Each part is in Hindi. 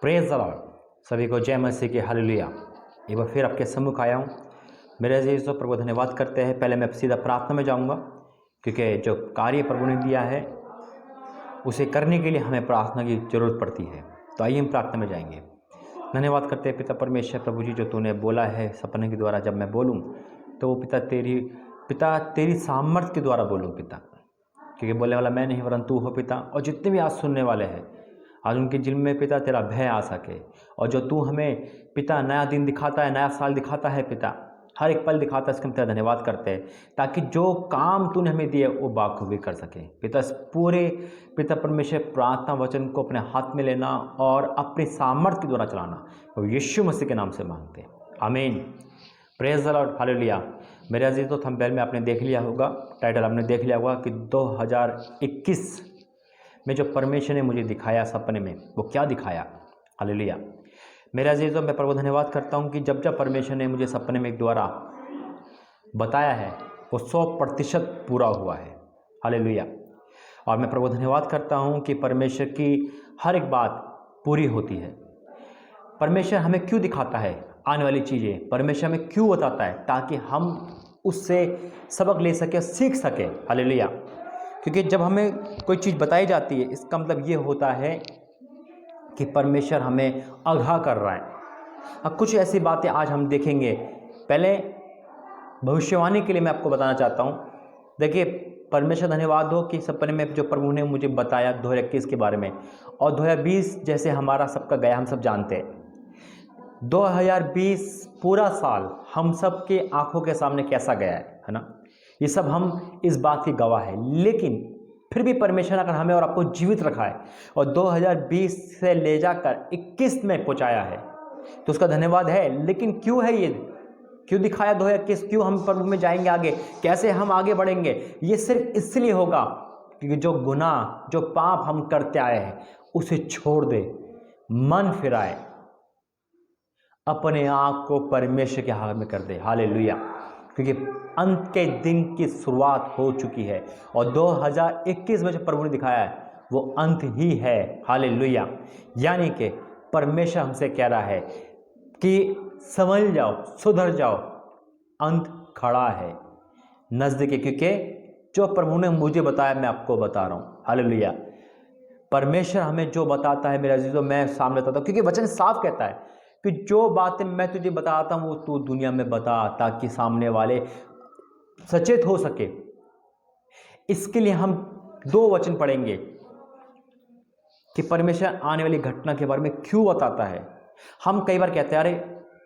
Praise the Lord. सभी को जय मसीह की हालेलुया। एक बार फिर आपके सम्मुख आया हूँ। मेरे अजीज़ प्रभु धन्यवाद करते हैं। पहले मैं सीधा प्रार्थना में जाऊँगा, क्योंकि जो कार्य प्रभु ने दिया है उसे करने के लिए हमें प्रार्थना की जरूरत पड़ती है। तो आइए हम प्रार्थना में जाएंगे। धन्यवाद करते हैं पिता परमेश्वर प्रभु जी, जो तूने बोला है सपने के द्वारा। जब मैं बोलूँ तो वो पिता तेरी सामर्थ्य के द्वारा बोलूँ पिता, क्योंकि बोलने वाला मैं नहीं वरन तू हो पिता। और जितने भी आज सुनने वाले हैं, आज उनके दिल में पिता तेरा भय आ सके। और जो तू हमें पिता नया दिन दिखाता है, नया साल दिखाता है पिता, हर एक पल दिखाता है, इसके हम तेरा धन्यवाद करते हैं, ताकि जो काम तूने हमें दिए वो बाखूबी कर सके पिता। इस पूरे पिता परमेश्वर प्रार्थना वचन को अपने हाथ में लेना और अपने सामर्थ्य के द्वारा चलाना, तो यीशु मसीह के नाम से मांगते हैं, आमीन। Praise the Lord, hallelujah. मेरे अजीज तो थंबनेल में आपने देख लिया होगा, टाइटल आपने देख लिया होगा कि 2021 में जो परमेश्वर ने मुझे दिखाया सपने में, वो क्या दिखाया। हालेलुया। मेरे अजीजों, मैं प्रभु धन्यवाद करता हूँ कि जब जब परमेश्वर ने मुझे सपने में द्वारा बताया है वो 100% पूरा हुआ है। हालेलुया। और मैं प्रभु धन्यवाद करता हूँ कि परमेश्वर की हर एक बात पूरी होती है। परमेश्वर हमें क्यों दिखाता है आने वाली चीज़ें, परमेश्वर हमें क्यों बताता है, ताकि हम उससे सबक ले सके, सीख सके। हालेलुया। क्योंकि जब हमें कोई चीज़ बताई जाती है, इसका मतलब ये होता है कि परमेश्वर हमें आगाह कर रहा है। अब कुछ ऐसी बातें आज हम देखेंगे। पहले भविष्यवाणी के लिए मैं आपको बताना चाहता हूँ। देखिए, परमेश्वर धन्यवाद हो कि सपने में जो प्रभु ने मुझे बताया 2021 के बारे में, और 2020 जैसे हमारा सबका गया, हम सब जानते हैं 2020 पूरा साल हम सब के आंखों के सामने कैसा गया है ना। ये सब हम इस बात की गवाह है। लेकिन फिर भी परमेश्वर अगर हमें और आपको जीवित रखा है और 2020 से ले जाकर 21 में पहुंचाया है, तो उसका धन्यवाद है। लेकिन क्यों है ये, क्यों दिखाया 2021, क्यों हम प्रभु में जाएंगे आगे, कैसे हम आगे बढ़ेंगे, ये सिर्फ इसलिए होगा क्योंकि जो गुनाह, जो पाप हम करते आए हैं उसे छोड़ दे, मन फिराए, अपने आप को परमेश्वर के हाथ में कर दे। हालेलुया। क्योंकि अंत के दिन की शुरुआत हो चुकी है और 2021 में जो प्रभु ने दिखाया है वो अंत ही है। हालेलुया। यानी कि परमेश्वर हमसे कह रहा है कि समझ जाओ, सुधर जाओ, अंत खड़ा है, नजदीक है। क्योंकि जो प्रभु ने मुझे बताया मैं आपको बता रहा हूं। हालेलुया। परमेश्वर हमें जो बताता है मेरे अजीजों, मैं सामने बताता हूं, क्योंकि वचन साफ कहता है कि जो बातें मैं तुझे बताता हूं वो तू दुनिया में बता, ताकि सामने वाले सचेत हो सके। इसके लिए हम 2 वचन पढ़ेंगे कि परमेश्वर आने वाली घटना के बारे में क्यों बताता है। हम कई बार कहते हैं अरे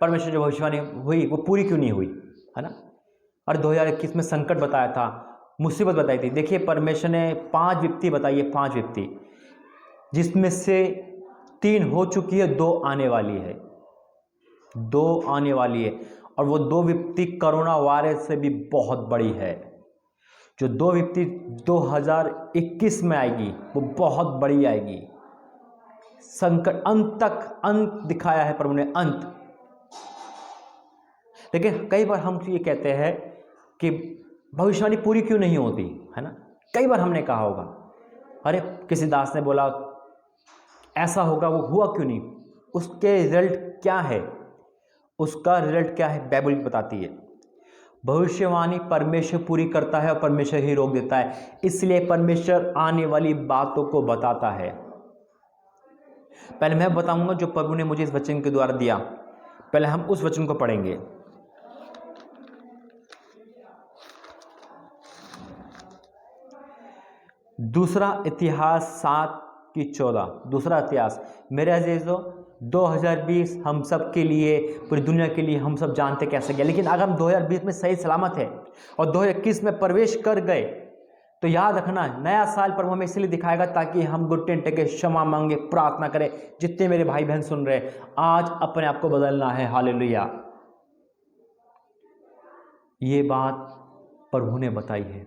परमेश्वर जो भविष्यवाणी हुई वो पूरी क्यों नहीं हुई, है ना। अरे 2021 में संकट बताया था, मुसीबत बताई थी। देखिए, परमेश्वर ने 5 विपत्ति बताई है, 5 विपत्ति, जिसमें से 3 हो चुकी है, 2 आने वाली है, 2 आने वाली है। और वो 2 विपत्ति कोरोना वायरस से भी बहुत बड़ी है। जो 2 विपत्ति 2021 में आएगी वो बहुत बड़ी आएगी। संकट अंत तक, अंत दिखाया है प्रभु ने, अंत। लेकिन कई बार हम ये कहते हैं कि भविष्यवाणी पूरी क्यों नहीं होती, है ना। कई बार हमने कहा होगा अरे किसी दास ने बोला ऐसा होगा, वो हुआ क्यों नहीं, उसके रिजल्ट क्या है, उसका रिजल्ट क्या है, बाइबल बताती है। भविष्यवाणी परमेश्वर पूरी करता है और परमेश्वर ही रोक देता है। इसलिए परमेश्वर आने वाली बातों को बताता है। पहले मैं बताऊंगा जो प्रभु ने मुझे इस वचन के द्वारा दिया। पहले हम उस वचन को पढ़ेंगे। दूसरा इतिहास 7:14। दूसरा इतिहास मेरे अजीजों, 2020 हम सब के लिए, पूरी दुनिया के लिए हम सब जानते कैसे गया। लेकिन अगर हम 2020 में सही सलामत है और 2021 में प्रवेश कर गए, तो याद रखना नया साल प्रभु हमें इसलिए दिखाएगा ताकि हम घुटने टेके क्षमा मांगे, प्रार्थना करें। जितने मेरे भाई बहन सुन रहे, आज अपने आप को बदलना है। हालेलुया। ये बात प्रभु ने बताई है।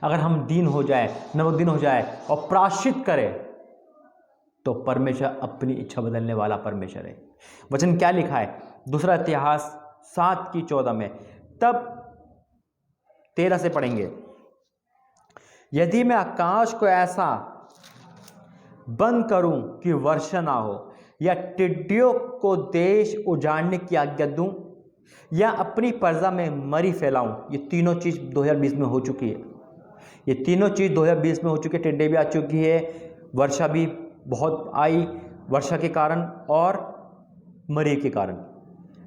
अगर हम दीन हो जाए, 9 दिन हो जाए और प्रायश्चित करें, तो परमेश्वर अपनी इच्छा बदलने वाला परमेश्वर है। वचन क्या लिखा है दूसरा इतिहास 7:14 में, तब 13 से पढ़ेंगे। यदि मैं आकाश को ऐसा बंद करूं कि वर्षा ना हो, या टिड्डियों को देश उजाड़ने की आज्ञा दूं, या अपनी प्रजा में मरी फैलाऊं। ये तीनों चीज़ 2020 में हो चुकी है। ये तीनों चीज़ 2020 में हो चुकी है। टिड्डे भी आ चुकी है, वर्षा भी बहुत आई वर्षा के कारण और मरी के कारण,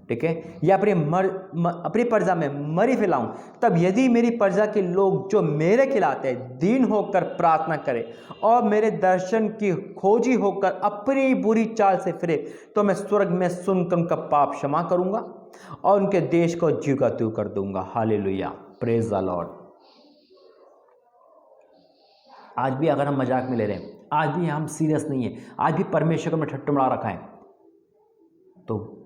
ठीक है। या अपनी प्रजा में मरी फैलाऊं, तब यदि मेरी प्रजा के लोग जो मेरे खिलाते हैं दीन होकर प्रार्थना करें और मेरे दर्शन की खोजी होकर अपनी बुरी चाल से फिरे, तो मैं स्वर्ग में सुनकर उनका पाप क्षमा करूंगा और उनके देश को ज्यों का त्यों कर दूंगा। Hallelujah, praise the Lord. आज भी अगर हम मजाक में ले रहे हैं, आज भी हम सीरियस नहीं है, आज भी परमेश्वर को हमने ठट्ठुमड़ा रखा है, तो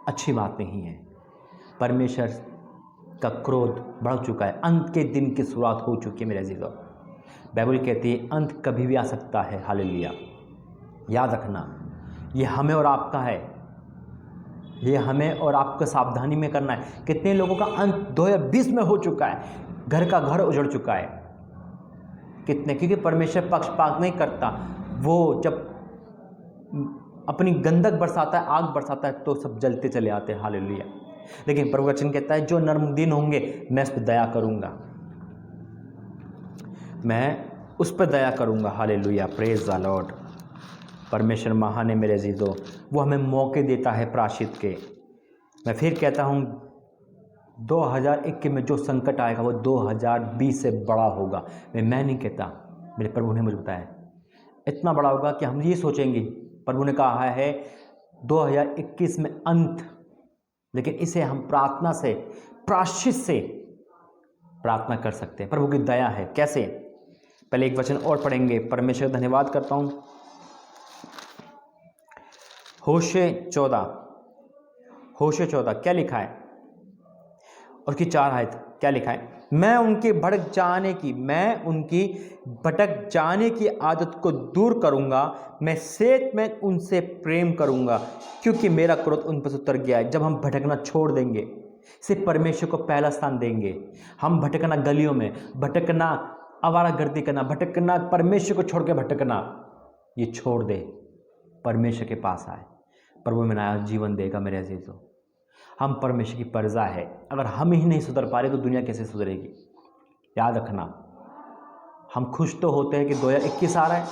अच्छी बात नहीं है। परमेश्वर का क्रोध बढ़ चुका है, अंत के दिन की शुरुआत हो चुकी है मेरे अजीजों। बाइबल कहती है अंत कभी भी आ सकता है। हालेलुया, याद रखना ये हमें और आपका है, ये हमें और आपको सावधानी में करना है। कितने लोगों का अंत 2020 में हो चुका है, घर का घर उजड़ चुका है। कितने, क्योंकि परमेश्वर पक्षपात नहीं करता। वो जब अपनी गंधक बरसाता है, आग बरसाता है, तो सब जलते चले आते हैं। हालेलुया। लेकिन प्रभु वचन कहता है जो नर्म दिन होंगे मैं उस पर दया करूंगा, मैं उस पर दया करूंगा। Hallelujah, praise the Lord. परमेश्वर महान है मेरे अजीजों, वो हमें मौके देता है प्रायश्चित के। मैं फिर कहता हूँ 2021 में जो संकट आएगा वो 2020 से बड़ा होगा। मैं नहीं कहता, मेरे प्रभु ने मुझे बताया इतना बड़ा होगा कि हम ये सोचेंगे। प्रभु ने कहा है 2021 में अंत, लेकिन इसे हम प्रार्थना से, प्रायश्चित से प्रार्थना कर सकते हैं। प्रभु की दया है। कैसे? पहले एक वचन और पढ़ेंगे। परमेश्वर धन्यवाद करता हूँ। होशे 14 क्या लिखा है? उसकी 4 आयत क्या लिखा है? मैं उनकी भटक जाने की आदत को दूर करूंगा, मैं सेत में उनसे प्रेम करूंगा, क्योंकि मेरा क्रोध उन पर उतर गया है। जब हम भटकना छोड़ देंगे, सिर्फ परमेश्वर को पहला स्थान देंगे, हम भटकना गलियों में, भटकना आवारागर्दी करना, भटकना परमेश्वर को छोड़ के भटकना, ये छोड़ दे, परमेश्वर के पास आए, प्रभु में नया जीवन देगा। मेरे अजीजों, हम परमेश्वर की प्रजा है। अगर हम ही नहीं सुधर पा रहे तो दुनिया कैसे सुधरेगी? याद रखना, हम खुश तो होते हैं कि 2021 आ रहा है,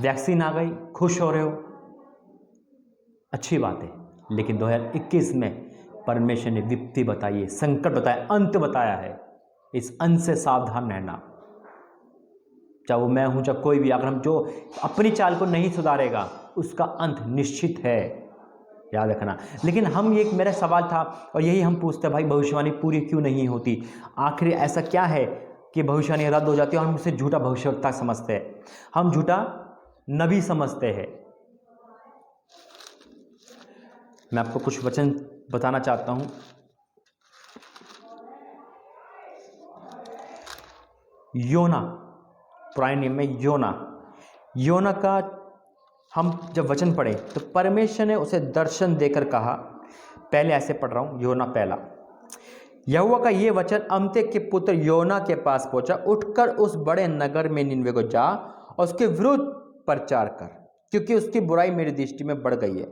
वैक्सीन आ गई, खुश हो रहे हो, अच्छी बात है। लेकिन 2021 में परमेश्वर ने विपत्ति बताई है, संकट बताया, अंत बताया है। इस अंत से सावधान रहना, चाहे वो मैं हूं, चाहे कोई भी। अगर हम जो अपनी चाल को नहीं सुधारेगा उसका अंत निश्चित है, याद रखना। लेकिन हम, एक मेरा सवाल था और यही हम पूछते हैं, भाई भविष्यवाणी पूरी क्यों नहीं होती? आखिर ऐसा क्या है कि भविष्यवाणी रद्द हो जाती है और हम उसे झूठा भविष्यवक्ता समझते हैं, हम झूठा नबी समझते हैं? मैं आपको कुछ वचन बताना चाहता हूं। योना, पुराने नियम में योना का हम जब वचन पढ़े तो परमेश्वर ने उसे दर्शन देकर कहा, पहले ऐसे पढ़ रहा हूं, योना पहला। यहोवा का ये वचन अमित्ते के पुत्र योना के पास पहुंचा, उठकर उस बड़े नगर में निनवे को जा और उसके विरुद्ध प्रचार कर, क्योंकि उसकी बुराई मेरी दृष्टि में बढ़ गई है।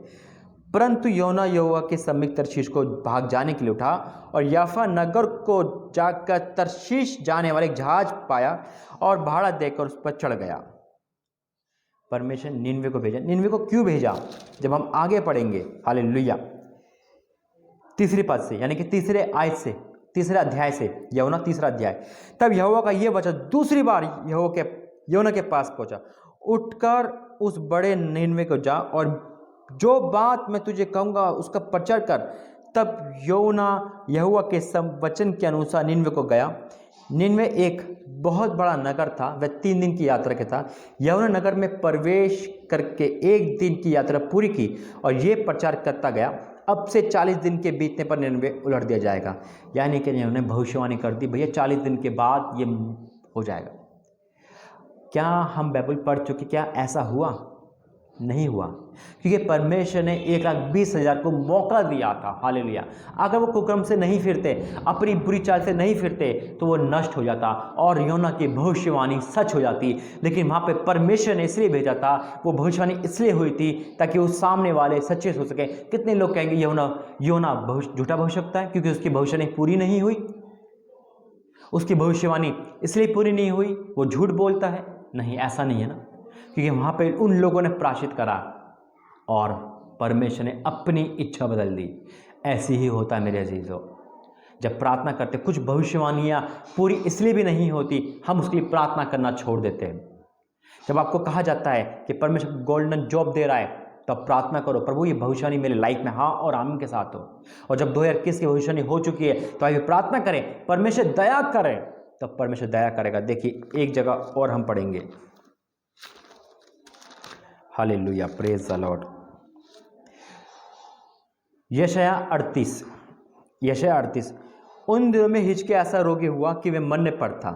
परंतु योना यहोवा के समीप तरशीश को भाग जाने के लिए उठा और याफा नगर को जाकर तरशीश जाने वाले एक जहाज पाया और भाड़ा देकर उस पर चढ़ गया। परमेश्वर निनवे को भेजा। निनवे को क्यों भेजा? जब हम आगे पढ़ेंगे, हालेलुया, तीसरी पद से, यानी कि तीसरे अध्याय से, योना 3 अध्याय। तब यहोवा का यह वचन दूसरी बार योना के पास पहुंचा, उठकर उस बड़े निनवे को जा और जो बात मैं तुझे कहूंगा उसका प्रचार कर। तब योना यहोवा के सब वचन के अनुसार निनवे को गया। निनवे एक बहुत बड़ा नगर था, वह 3 दिन की यात्रा के था। यहोना नगर में प्रवेश करके 1 दिन की यात्रा पूरी की और ये प्रचार करता गया, अब से 40 दिन के बीतने पर निनवे उलट दिया जाएगा। यानी कि उन्होंने भविष्यवाणी कर दी, भैया 40 दिन के बाद ये हो जाएगा। क्या हम बाइबल पढ़ चुके? क्या ऐसा हुआ? नहीं हुआ, क्योंकि परमेश्वर ने 1,20,000 को मौका दिया था। हालेलुया। अगर वो कुकर्म से नहीं फिरते, अपनी बुरी चाल से नहीं फिरते, तो वो नष्ट हो जाता और योना की भविष्यवाणी सच हो जाती। लेकिन वहाँ पे परमेश्वर ने इसलिए भेजा था, वो भविष्यवाणी इसलिए हुई थी ताकि उस सामने वाले सच्चे हो सके। कितने लोग कहेंगे योना झूठा भविष्यवक्ता है क्योंकि उसकी भविष्यवाणी पूरी नहीं हुई, उसकी भविष्यवाणी इसलिए पूरी नहीं हुई, वो झूठ बोलता है। नहीं, ऐसा नहीं है ना, क्योंकि वहाँ पे उन लोगों ने प्रायश्चित करा और परमेश्वर ने अपनी इच्छा बदल दी। ऐसी ही होता है मेरे अजीजों, जब प्रार्थना करते कुछ भविष्यवाणियाँ पूरी इसलिए भी नहीं होती, हम उसके लिए प्रार्थना करना छोड़ देते हैं। जब आपको कहा जाता है कि परमेश्वर गोल्डन जॉब दे रहा है, तो आप प्रार्थना करो, प्रभु ये भविष्यवाणी मेरे लाइफ में हाँ और आमीन के साथ हो। और जब 2021 की भविष्यवाणी हो चुकी है, तो आइए प्रार्थना करें, परमेश्वर दया करे, तो परमेश्वर दया करेगा। देखिए एक जगह और हम पढ़ेंगे, हालेलुया, प्रेज द लॉर्ड। यशायाह 38। उन दिनों में हिजकिय्याह ऐसा रोगी हुआ कि वे मरने पर था।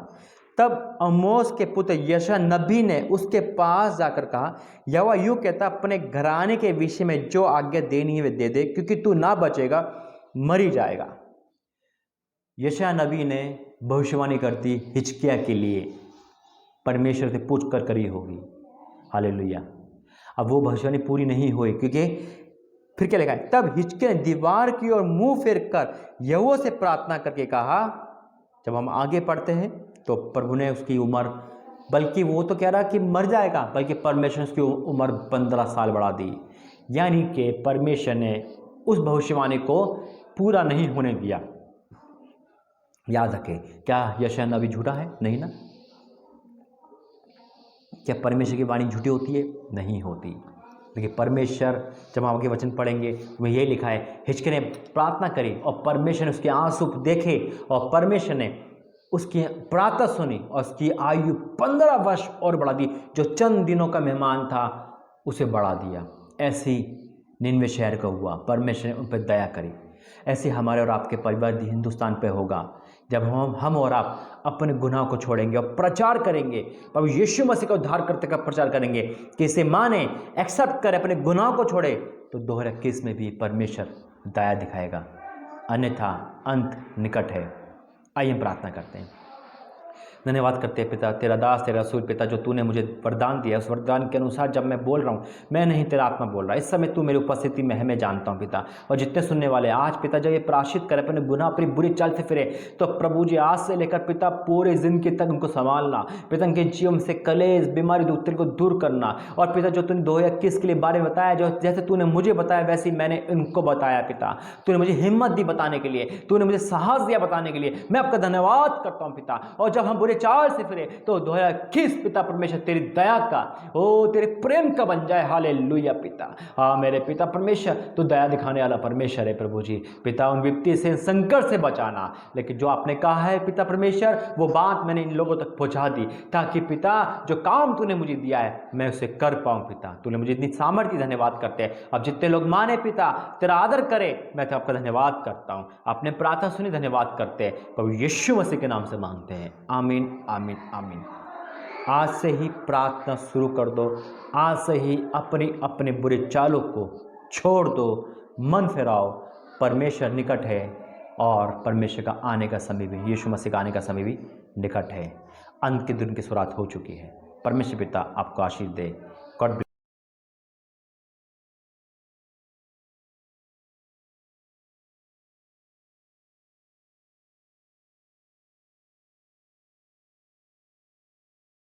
तब आमोस के पुत्र यशायाह नबी ने उसके पास जाकर कहा, यहोवा यूं कहता, अपने घराने के विषय में जो आज्ञा देनी है वे दे दे, क्योंकि तू ना बचेगा, मरी जाएगा। यशायाह नबी ने भविष्यवाणी कर दी हिजकिय्याह के लिए, परमेश्वर से पूछ कर करी होगी। हालेलुया। अब वो भविष्यवाणी पूरी नहीं हुई, क्योंकि फिर क्या लिखा है, तब हिजकिय्याह ने दीवार की ओर मुंह फेर कर यहोवा से प्रार्थना करके कहा। जब हम आगे पढ़ते हैं तो प्रभु ने उसकी उम्र, बल्कि वो तो कह रहा कि मर जाएगा, बल्कि परमेश्वर ने उसकी उम्र 15 साल बढ़ा दी। यानी कि परमेश्वर ने उस भविष्यवाणी को पूरा नहीं होने दिया। याद रखें, क्या यशायाह नबी झूठा है? नहीं ना। क्या परमेश्वर की वाणी झूठी होती है? नहीं होती। देखिए परमेश्वर, जब हम आगे वचन पढ़ेंगे वह यही लिखा है, हिजकिय्याह ने प्रार्थना करी और परमेश्वर ने उसके आंसू देखे और परमेश्वर ने उसकी प्रार्थना सुनी और उसकी आयु 15 वर्ष और बढ़ा दी। जो चंद दिनों का मेहमान था उसे बढ़ा दिया। ऐसी निनवे शहर का हुआ, परमेश्वर ने उन पर दया करी। ऐसे हमारे और आपके परिवार हिंदुस्तान पे होगा, जब हम और आप अपने गुनाह को छोड़ेंगे और प्रचार करेंगे, प्रभु यीशु मसीह का उद्धार करते का प्रचार करेंगे कि इसे माने, एक्सेप्ट करे, अपने गुनाह को छोड़े, तो 2021 में भी परमेश्वर दया दिखाएगा, अन्यथा अंत निकट है। आइए हम प्रार्थना करते हैं। धन्यवाद करते हैं पिता, तेरा दास तेरा रसूल पिता, जो तूने मुझे वरदान दिया, उस वरदान के अनुसार जब मैं बोल रहा हूँ, मैं नहीं तेरा आत्मा बोल रहा। इस समय तू मेरी उपस्थिति में है, मैं जानता हूँ पिता। और जितने सुनने वाले आज पिता, जब ये प्रायश्चित करे, अपने गुनाह अपनी बुरी चाल से फिरे, तो प्रभु जी आज से लेकर पिता पूरे जिंदगी तक उनको संभालना पिता, उनके जीवन से कलेश बीमारी दुख को दूर करना। और पिता जो तूने 2021 के लिए बारे में बताया, जो जैसे तूने मुझे बताया वैसे मैंने इनको बताया पिता। तूने मुझे हिम्मत दी बताने के लिए, तूने मुझे साहस दिया बताने के लिए, मैं आपका धन्यवाद करता हूँ पिता। और जब हम बुरे चाल से फिरे तो 2021 पिता परमेश्वर तेरी दया का, ओ तेरे प्रेम का बन जाए। हालेलुया पिता। हाँ मेरे पिता परमेश्वर, तू दया दिखाने वाला परमेश्वर है प्रभु जी। पिता उन विपत्ति से, संकट से बचाना, लेकिन जो आपने कहा है पिता परमेश्वर, वो बात मैंने इन लोगों तक पहुंचा दी, ताकि पिता जो काम तूने मुझे दिया है मैं उसे कर पाऊं पिता। तूने मुझे इतनी सामर्थ्य, धन्यवाद करते हैं। अब जितने लोग माने पिता, तेरा आदर करे, मैं तो आपका धन्यवाद करता हूं। आपने प्रार्थना सुनी, धन्यवाद करते हैं, प्रभु यीशु मसीह के नाम से मांगते हैं, आमीन आमीन आमीन। आज से ही प्रार्थना शुरू कर दो, आज से ही अपने बुरे चालों को छोड़ दो, मन फिराओ। परमेश्वर निकट है और परमेश्वर का आने का समय भी, यीशु मसीह का आने का समय भी निकट है। अंत के दिन की शुरुआत हो चुकी है। परमेश्वर पिता आपको आशीष दे।